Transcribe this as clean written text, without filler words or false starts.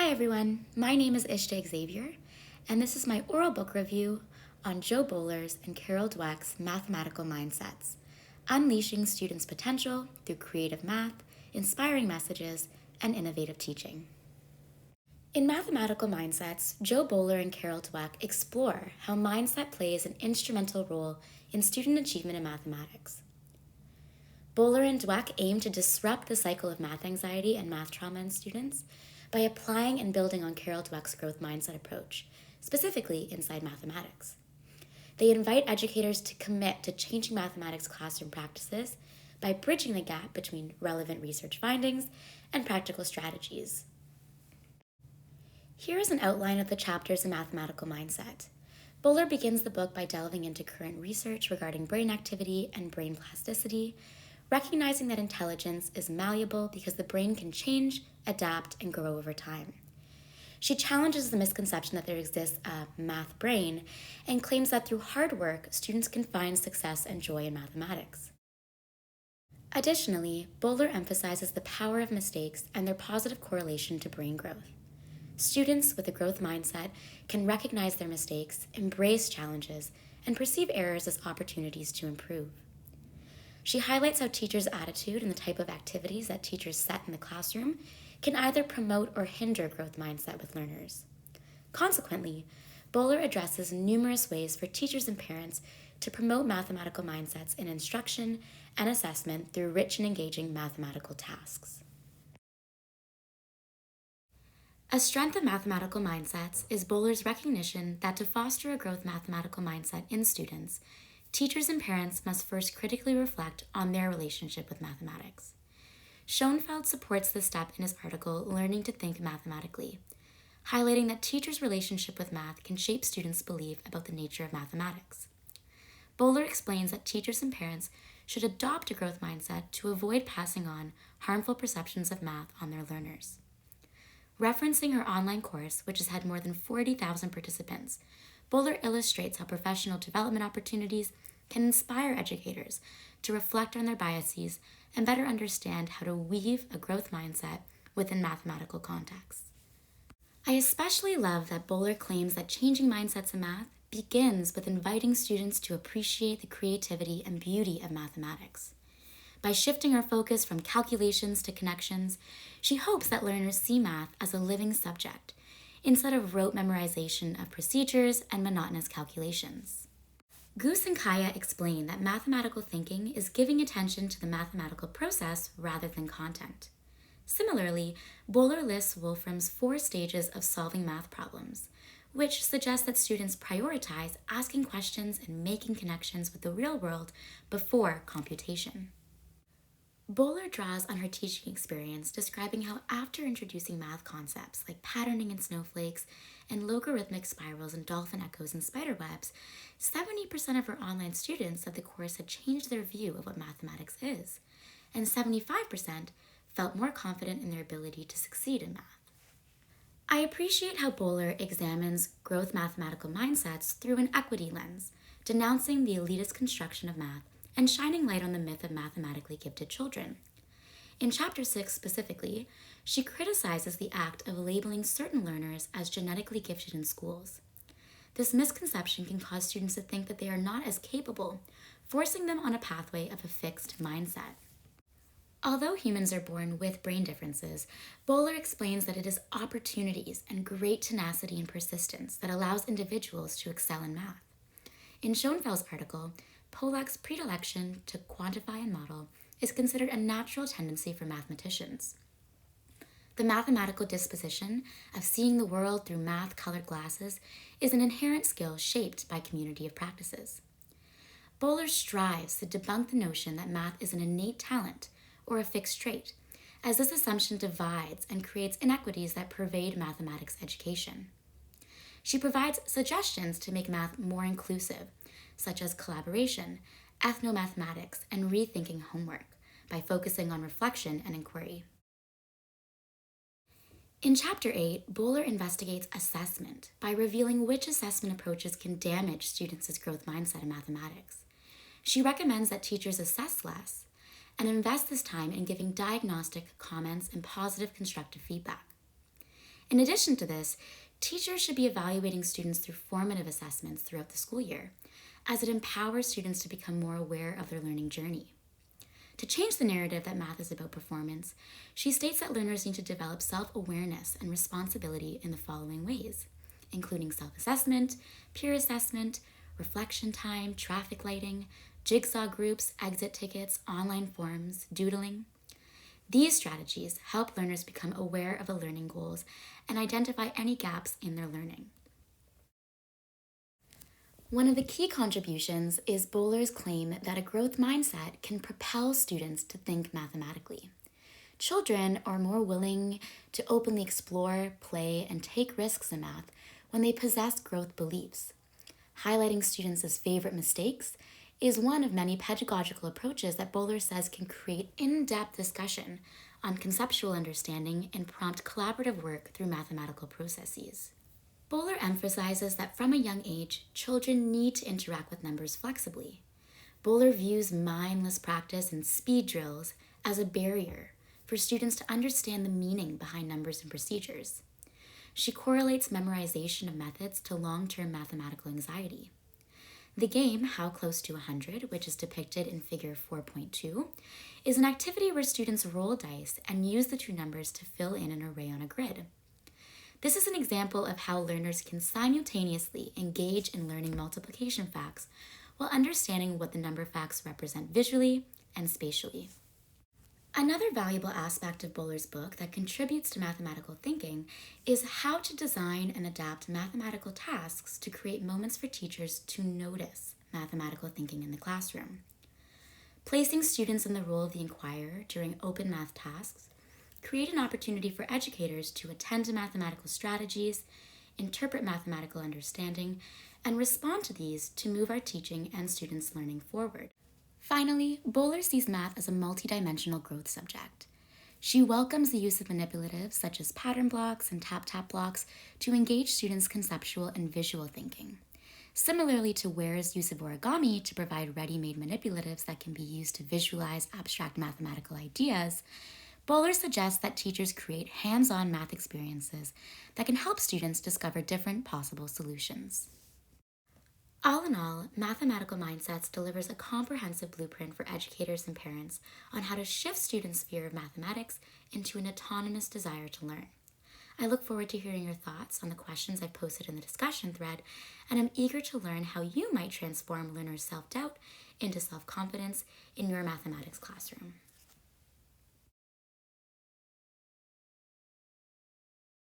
Hi everyone, my name is Ishta Xavier, and this is my oral book review on Joe Boaler's and Carol Dweck's Mathematical Mindsets, Unleashing Students' Potential Through Creative Math, Inspiring Messages, and Innovative Teaching. In Mathematical Mindsets, Joe Boaler and Carol Dweck explore how mindset plays an instrumental role in student achievement in mathematics. Boaler and Dweck aim to disrupt the cycle of math anxiety and math trauma in students by applying and building on Carol Dweck's growth mindset approach, specifically inside mathematics. They invite educators to commit to changing mathematics classroom practices by bridging the gap between relevant research findings and practical strategies. Here is an outline of the chapters in Mathematical Mindset. Boaler begins the book by delving into current research regarding brain activity and brain plasticity, recognizing that intelligence is malleable because the brain can change, adapt, and grow over time. She challenges the misconception that there exists a math brain and claims that through hard work, students can find success and joy in mathematics. Additionally, Boaler emphasizes the power of mistakes and their positive correlation to brain growth. Students with a growth mindset can recognize their mistakes, embrace challenges, and perceive errors as opportunities to improve. She highlights how teachers' attitude and the type of activities that teachers set in the classroom can either promote or hinder growth mindset with learners. Consequently, Boaler addresses numerous ways for teachers and parents to promote mathematical mindsets in instruction and assessment through rich and engaging mathematical tasks. A strength of mathematical mindsets is Boaler's recognition that to foster a growth mathematical mindset in students, teachers and parents must first critically reflect on their relationship with mathematics. Schoenfeld supports this step in his article, Learning to Think Mathematically, highlighting that teachers' relationship with math can shape students' belief about the nature of mathematics. Boaler explains that teachers and parents should adopt a growth mindset to avoid passing on harmful perceptions of math on their learners. Referencing her online course, which has had more than 40,000 participants, Boaler illustrates how professional development opportunities can inspire educators to reflect on their biases and better understand how to weave a growth mindset within mathematical contexts. I especially love that Boaler claims that changing mindsets in math begins with inviting students to appreciate the creativity and beauty of mathematics. By shifting our focus from calculations to connections, she hopes that learners see math as a living subject, instead of rote memorization of procedures and monotonous calculations. Goose and Kaya explain that mathematical thinking is giving attention to the mathematical process rather than content. Similarly, Boaler lists Wolfram's 4 stages of solving math problems, which suggests that students prioritize asking questions and making connections with the real world before computation. Boaler draws on her teaching experience, describing how after introducing math concepts like patterning in snowflakes and logarithmic spirals and dolphin echoes and spiderwebs, 70% of her online students said the course had changed their view of what mathematics is, and 75% felt more confident in their ability to succeed in math. I appreciate how Boaler examines growth mathematical mindsets through an equity lens, denouncing the elitist construction of math and shining light on the myth of mathematically gifted children. In Chapter 6 specifically, she criticizes the act of labeling certain learners as genetically gifted in schools. This misconception can cause students to think that they are not as capable, forcing them on a pathway of a fixed mindset. Although humans are born with brain differences, Boaler explains that it is opportunities and great tenacity and persistence that allows individuals to excel in math. In Schoenfeld's article, Pollack's predilection to quantify and model is considered a natural tendency for mathematicians. The mathematical disposition of seeing the world through math-colored glasses is an inherent skill shaped by community of practices. Boaler strives to debunk the notion that math is an innate talent or a fixed trait, as this assumption divides and creates inequities that pervade mathematics education. She provides suggestions to make math more inclusive, such as collaboration, ethnomathematics, and rethinking homework by focusing on reflection and inquiry. In Chapter 8, Boaler investigates assessment by revealing which assessment approaches can damage students' growth mindset in mathematics. She recommends that teachers assess less and invest this time in giving diagnostic comments and positive constructive feedback. In addition to this, teachers should be evaluating students through formative assessments throughout the school year, as it empowers students to become more aware of their learning journey. To change the narrative that math is about performance, she states that learners need to develop self-awareness and responsibility in the following ways, including self-assessment, peer assessment, reflection time, traffic lighting, jigsaw groups, exit tickets, online forums, doodling. These strategies help learners become aware of the learning goals and identify any gaps in their learning. One of the key contributions is Boaler's claim that a growth mindset can propel students to think mathematically. Children are more willing to openly explore, play, and take risks in math when they possess growth beliefs. Highlighting students' favorite mistakes is one of many pedagogical approaches that Boaler says can create in-depth discussion on conceptual understanding and prompt collaborative work through mathematical processes. Boaler emphasizes that from a young age, children need to interact with numbers flexibly. Boaler views mindless practice and speed drills as a barrier for students to understand the meaning behind numbers and procedures. She correlates memorization of methods to long-term mathematical anxiety. The game, How Close to 100, which is depicted in figure 4.2, is an activity where students roll dice and use the two numbers to fill in an array on a grid. This is an example of how learners can simultaneously engage in learning multiplication facts while understanding what the number facts represent visually and spatially. Another valuable aspect of Boaler's book that contributes to mathematical thinking is how to design and adapt mathematical tasks to create moments for teachers to notice mathematical thinking in the classroom. Placing students in the role of the inquirer during open math tasks create an opportunity for educators to attend to mathematical strategies, interpret mathematical understanding, and respond to these to move our teaching and students' learning forward. Finally, Boaler sees math as a multidimensional growth subject. She welcomes the use of manipulatives such as pattern blocks and tap-tap blocks to engage students' conceptual and visual thinking. Similarly to Ware's use of origami to provide ready-made manipulatives that can be used to visualize abstract mathematical ideas, Boaler suggests that teachers create hands-on math experiences that can help students discover different possible solutions. All in all, Mathematical Mindsets delivers a comprehensive blueprint for educators and parents on how to shift students' fear of mathematics into an autonomous desire to learn. I look forward to hearing your thoughts on the questions I've posted in the discussion thread, and I'm eager to learn how you might transform learners' self-doubt into self-confidence in your mathematics classroom.